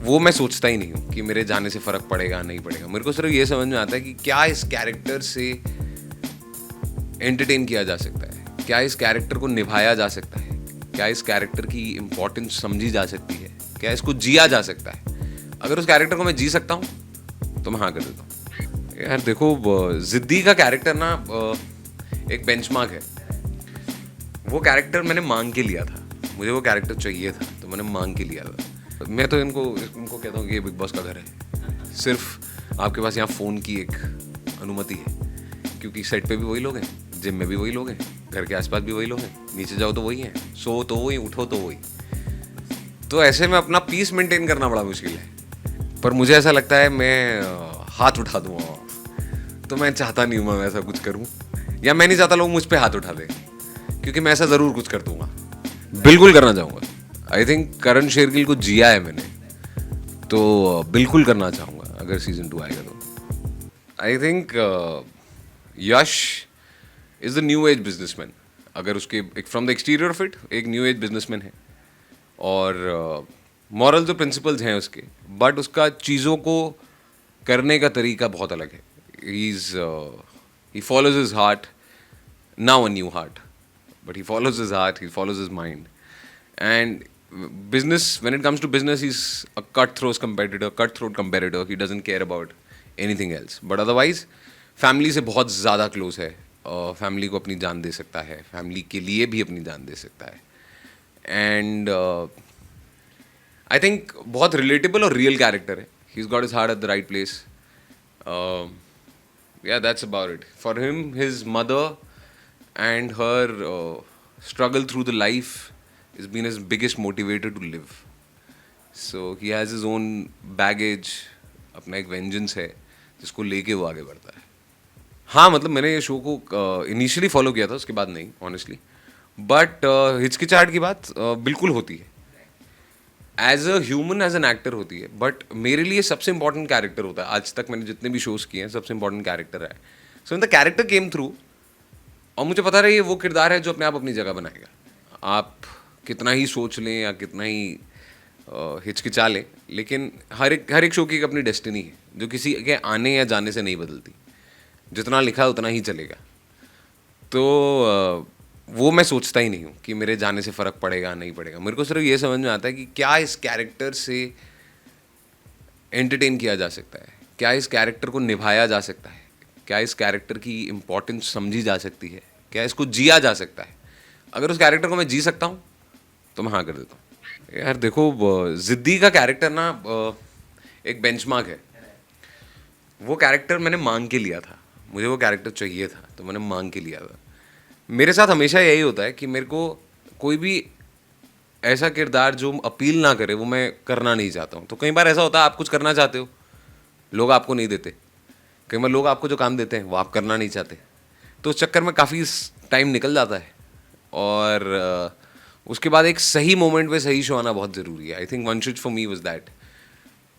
वो मैं सोचता ही नहीं हूँ कि मेरे जाने से फ़र्क पड़ेगा नहीं पड़ेगा। मेरे को सिर्फ ये समझ में आता है कि क्या इस कैरेक्टर से एंटरटेन किया जा सकता है, क्या इस कैरेक्टर को निभाया जा सकता है, क्या इस कैरेक्टर की इम्पोर्टेंस समझी जा सकती है, क्या इसको जिया जा सकता है। अगर उस कैरेक्टर को मैं जी सकता हूँ तो मैं हाँ कर देता हूँ। यार देखो, ज़िद्दी का कैरेक्टर ना एक बेंचमार्क है। वो कैरेक्टर मैंने मांग के लिया था, मुझे वो कैरेक्टर चाहिए था तो मैंने मांग के लिया था। मैं तो इनको कहता हूँ कि ये बिग बॉस का घर है। सिर्फ आपके पास यहाँ फ़ोन की एक अनुमति है, क्योंकि सेट पे भी वही लोग हैं, जिम में भी वही लोग हैं, घर के आसपास भी वही लोग हैं, नीचे जाओ तो वही हैं, सो तो वही, उठो तो वही। तो ऐसे में अपना पीस मेंटेन करना बड़ा मुश्किल है। पर मुझे ऐसा लगता है मैं हाथ उठा दूँगा, तो मैं चाहता नहीं हूँ मैं ऐसा कुछ करूँ, या मैं नहीं चाहता लोग मुझ पर हाथ उठा दें, क्योंकि मैं ऐसा ज़रूर कुछ कर दूंगा, बिल्कुल करना चाहूँगा। आई थिंक करण शेरगिल को जिया है मैंने, तो बिल्कुल करना चाहूँगा अगर सीजन 2 आएगा तो। I think Yash is the new age businessman. अगर उसके एक from the exterior of it एक न्यू एज बिजनेसमैन है, और मॉरल्स और प्रिंसिपल्स हैं उसके, बट उसका चीज़ों को करने का तरीका बहुत अलग है। He follows his heart, now a new heart, but he follows his heart, he follows his mind. And business, when it comes to business, he's a cutthroat competitor. He doesn't care about anything else, but otherwise family से बहुत ज़्यादा close है, और family को अपनी जान दे सकता है, फैमिली के लिए भी अपनी जान दे सकता है। एंड आई थिंक बहुत रिलेटेबल और रियल कैरेक्टर है। He is got his heart at the right place. Yeah, that's about it. For him, his mother and her struggle through the life has been his biggest motivator to live. So he has his own baggage, अपना एक vengeance है जिसको लेके वो आगे बढ़ता है। हाँ, मतलब मैंने ये शो को इनिशियली फॉलो किया था, उसके बाद नहीं ऑनेस्टली, बट हिचकिचाहट की बात बिल्कुल होती है। As a human, as an actor होती है, बट मेरे लिए सबसे इंपॉर्टेंट कैरेक्टर होता है। आज तक मैंने जितने भी शोज़ किए हैं, सबसे इंपॉर्टेंट कैरेक्टर है। So the character came through, और मुझे पता रही वो किरदार है जो अपने आप अपनी जगह बनाएगा। आप कितना ही सोच लें या कितना ही हिचकिचा लें, लेकिन हर एक शो की एक अपनी डेस्टिनी है जो किसी के आने या जाने से नहीं बदलती। जितना लिखा है उतना ही चलेगा। तो वो मैं सोचता ही नहीं हूँ कि मेरे जाने से फ़र्क पड़ेगा नहीं पड़ेगा। मेरे को सिर्फ ये समझ में आता है कि क्या इस कैरेक्टर से एंटरटेन किया जा सकता है, क्या इस कैरेक्टर को निभाया जा सकता है, क्या इस कैरेक्टर की इम्पोर्टेंस समझी जा सकती है, क्या इसको जिया जा सकता है। अगर उस कैरेक्टर को मैं जी सकता हूँ तो मैं हाँ कर देता हूँ। यार देखो, ज़िद्दी का कैरेक्टर ना एक बेंचमार्क है। वो कैरेक्टर मैंने मांग के लिया था, मुझे वो कैरेक्टर चाहिए था तो मैंने मांग के लिया था। मेरे साथ हमेशा यही होता है कि मेरे को कोई भी ऐसा किरदार जो अपील ना करे वो मैं करना नहीं चाहता हूँ। तो कई बार ऐसा होता है आप कुछ करना चाहते हो, लोग आपको नहीं देते। कई बार लोग आपको जो काम देते हैं वो आप करना नहीं चाहते, तो उस चक्कर में काफ़ी टाइम निकल जाता है। और उसके बाद एक सही मोमेंट पे सही शो आना बहुत ज़रूरी है। I think one should for me was that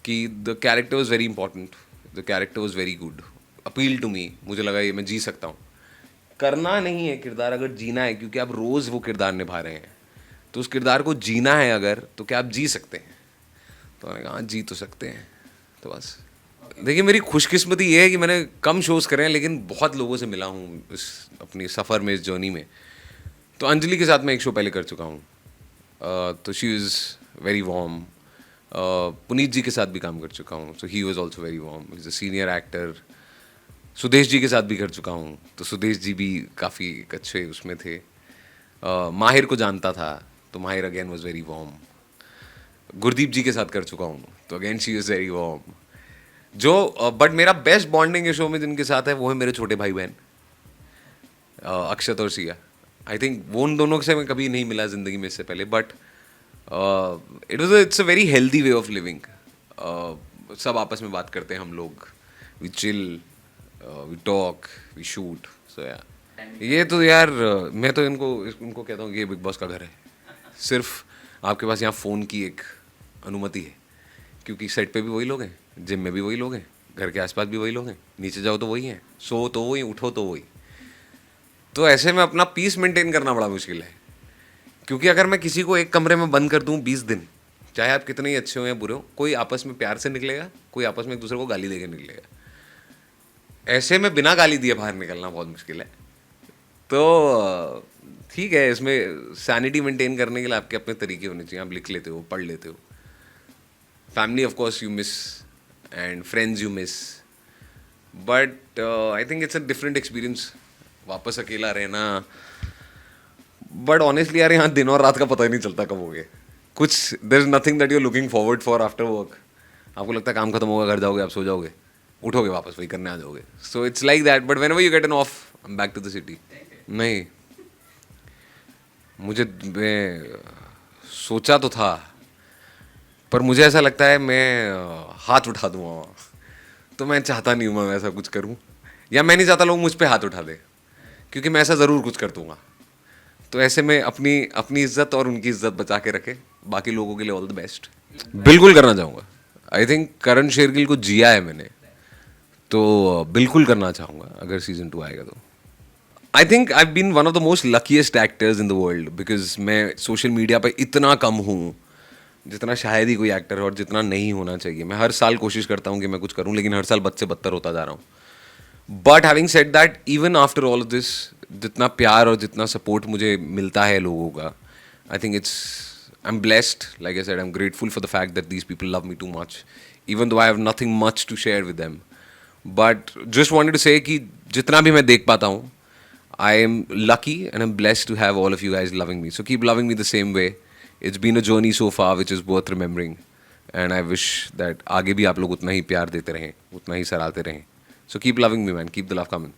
कि the character was very important, the character was very good, appeal to me. मुझे लगा ये मैं जी सकता हूँ। करना नहीं है किरदार, अगर जीना है, क्योंकि आप रोज़ वो किरदार निभा रहे हैं, तो उस किरदार को जीना है अगर, तो क्या आप जी सकते हैं? तो मैंने कहा हाँ, जी तो सकते हैं। तो बस देखिए, मेरी खुशकिस्मती ये है कि मैंने कम शोज़ करे हैं, लेकिन बहुत लोगों से मिला हूँ इस अपनी सफ़र में, इस जर्नी में। तो अंजलि के साथ मैं एक शो पहले कर चुका हूँ, तो she is very warm. Puneet ji के साथ भी काम कर चुका हूँ, so he was also very warm, is a senior actor. Sudesh ji के साथ भी कर चुका हूँ, तो सुदेश जी भी काफ़ी अच्छे उसमें थे। माहिर को जानता था, तो Mahir again was very warm. Gurdeep ji के साथ कर चुका हूँ, तो again she is very warm. जो बट मेरा बेस्ट बॉन्डिंग शो में जिनके साथ है वो है मेरे छोटे भाई बहन अक्षत और सिया। आई थिंक वो उन दोनों से मैं कभी नहीं मिला ज़िंदगी में इससे पहले, but it's a very healthy way of living. सब आपस में बात करते हैं हम लोग, we chill, we talk, we shoot. So या ये तो यार मैं तो उनको कहता हूँ कि ये बिग बॉस का घर है। सिर्फ आपके पास यहाँ फ़ोन की एक अनुमति है, क्योंकि सेट पे भी वही लोग हैं, जिम में भी वही लोग हैं, घर के आसपास भी वही लोग हैं, नीचे जाओ तो वही हैं, सो तो वही, उठो तो वही। तो ऐसे में अपना पीस मेंटेन करना बड़ा मुश्किल है, क्योंकि अगर मैं किसी को एक कमरे में बंद कर दूँ 20 दिन, चाहे आप कितने ही अच्छे हो या बुरे हो, कोई आपस में प्यार से निकलेगा, कोई आपस में एक दूसरे को गाली दे के निकलेगा। ऐसे में बिना गाली दिए बाहर निकलना बहुत मुश्किल है। तो ठीक है, इसमें सैनिटी मेंटेन करने के लिए आपके अपने तरीके होने चाहिए। आप लिख लेते हो, पढ़ लेते हो। Family of course you miss and friends you miss, but I think it's a different experience वापस अकेला रहना। बट ऑनेस्टली यार, यहाँ दिन और रात का पता ही नहीं चलता कब हो गए। कुछ there is nothing that you looking forward for after work. आपको लगता है काम खत्म होगा, घर जाओगे, आप सो जाओगे, उठोगे, वापस वही करने आ जाओगे। So it's like that, but whenever you get an off, I am back to the city. नहीं, मैं सोचा तो था, पर मुझे ऐसा लगता है मैं हाथ उठा दूंगा वहाँ। तो मैं चाहता नहीं हूँ मैं ऐसा कुछ करूँ, या मैं नहीं चाहता लोग मुझ पे हाथ उठा दे, क्योंकि मैं ऐसा ज़रूर कुछ कर दूंगा। तो ऐसे में अपनी अपनी इज्जत और उनकी इज्जत बचा के रखे, बाकी लोगों के लिए ऑल द बेस्ट। बिल्कुल करना चाहूँगा। आई थिंक करण शेरगिल को जिया है मैंने, तो बिल्कुल करना चाहूँगा अगर सीजन 2 आएगा तो। I think I been one of the most luckiest actors in the world, because मैं सोशल मीडिया पर इतना कम हूँ जितना शायद ही कोई एक्टर है, और जितना नहीं होना चाहिए। मैं हर साल कोशिश करता हूँ कि मैं कुछ करूँ, लेकिन हर साल बद से बदतर होता जा रहा हूँ। But having said that, even after all of this, जितना प्यार और जितना सपोर्ट मुझे मिलता है लोगों का, I think I am blessed. Like I said, I am grateful for the fact that these people love me too much, even though I have nothing much to share with them. But just wanted to say कि जितना भी मैं देख पाता हूँ, I am lucky and I'm blessed to have all of you guys loving me. So keep loving me the same way. It's been a journey so far which is worth remembering. And I wish that आगे भी आप लोग उतना ही प्यार देते रहें, उतना ही सराहते रहें. So keep loving me, man. Keep the love coming.